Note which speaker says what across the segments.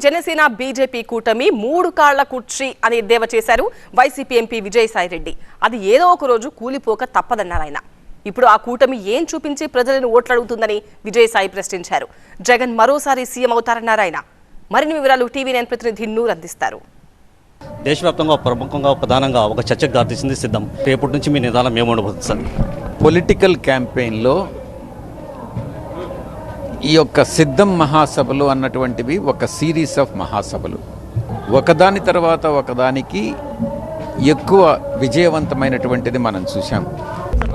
Speaker 1: Janasena BJP కూటమి మూడు కాళ్ల కుర్చీ అని ఎద్దేవా చేశారు వైసీపీ ఎంపీ విజయసాయిరెడ్డి. అది ఏదో ఒక రోజు కూలిపోక తప్పదన్నారు ఆయన. ఇప్పుడు ఆ కూటమి ఏం చూపించి ప్రజలను ఓట్లడుగుతుందని విజయసాయి ప్రశ్నించారు. జగన్ మరోసారి సీఎం అవుతారన్నారు ఆయన. మరిన్ని వివరాలు టీవీ9 ప్రతినిధి నూర్ అందిస్తారు.
Speaker 2: దేశవ్యాప్తంగా ప్రముఖంగా ప్రధానంగా ఒక చర్చకు దారితీసింది సిద్ధం. రేపటి నుంచి మీ నిదానం ఏముండబోతుంది?
Speaker 3: పొలిటికల్ క్యాంపెయిన్లో ఈ యొక్క సిద్ధం మహాసభలు అన్నటువంటివి ఒక సిరీస్ ఆఫ్ మహాసభలు, ఒకదాని తర్వాత ఒకదానికి ఎక్కువ విజయవంతమైనటువంటిది మనం చూసాం.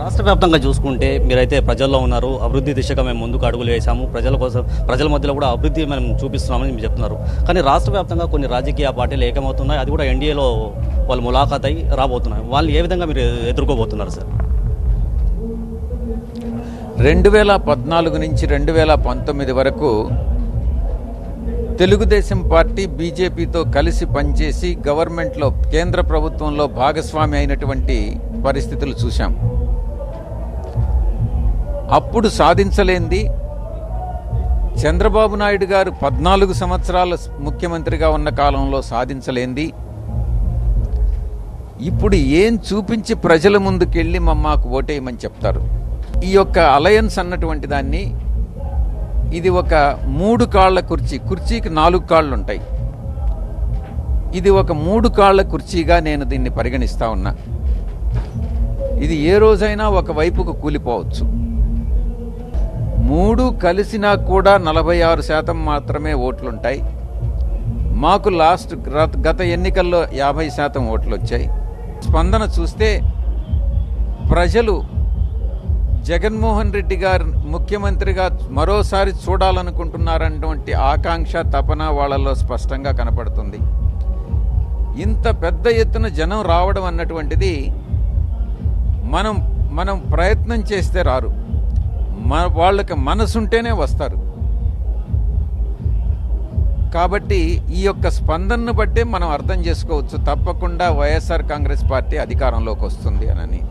Speaker 2: రాష్ట్ర వ్యాప్తంగా చూసుకుంటే మీరైతే ప్రజల్లో ఉన్నారు, అభివృద్ధి దిశగా మేము ముందుకు అడుగులు వేసాము, ప్రజల కోసం ప్రజల మధ్యలో కూడా అభివృద్ధి మనం చూపిస్తున్నామని మీరు చెప్తున్నారు. కానీ రాష్ట్ర వ్యాప్తంగా కొన్ని రాజకీయ పార్టీలు ఏకమవుతున్నాయి, అది కూడా ఎన్డీఏలో వాళ్ళు ములాఖాత్ అయ్యి రాబోతున్నాయి. వాళ్ళు ఏ విధంగా మీరు ఎదుర్కోబోతున్నారు సార్?
Speaker 3: 2014 నుంచి 2019 వరకు తెలుగుదేశం పార్టీ బీజేపీతో కలిసి పనిచేసి గవర్నమెంట్లో కేంద్ర ప్రభుత్వంలో భాగస్వామి అయినటువంటి పరిస్థితులు చూశాం. అప్పుడు సాధించలేంది చంద్రబాబు నాయుడు గారు 14 సంవత్సరాల ముఖ్యమంత్రిగా ఉన్న కాలంలో సాధించలేంది ఇప్పుడు ఏం చూపించి ప్రజల ముందుకెళ్ళి మాకు ఓటేయమని చెప్తారు? ఈ యొక్క అలయన్స్ అన్నటువంటి దాన్ని, ఇది ఒక 3 కాళ్ల కుర్చీకి 4 కాళ్ళు ఉంటాయి. ఇది ఒక 3 కాళ్ల కుర్చీగా నేను దీన్ని పరిగణిస్తా ఉన్నా. ఇది ఏ రోజైనా ఒక వైపుకు కూలిపోవచ్చు. 3 కలిసినా కూడా 46% మాత్రమే ఓట్లుంటాయి. మాకు గత ఎన్నికల్లో 50% ఓట్లు వచ్చాయి. స్పందన చూస్తే ప్రజలు జగన్మోహన్ రెడ్డి గారు ముఖ్యమంత్రిగా మరోసారి చూడాలనుకుంటున్నారన్నటువంటి ఆకాంక్ష, తపన వాళ్ళలో స్పష్టంగా కనపడుతుంది. ఇంత పెద్ద ఎత్తున జనం రావడం అన్నటువంటిది మనం ప్రయత్నం చేస్తే రారు, వాళ్ళకి మనసుంటేనే వస్తారు. కాబట్టి ఈ యొక్క స్పందనను బట్టే మనం అర్థం చేసుకోవచ్చు తప్పకుండా వైఎస్ఆర్ కాంగ్రెస్ పార్టీ అధికారంలోకి వస్తుంది అని.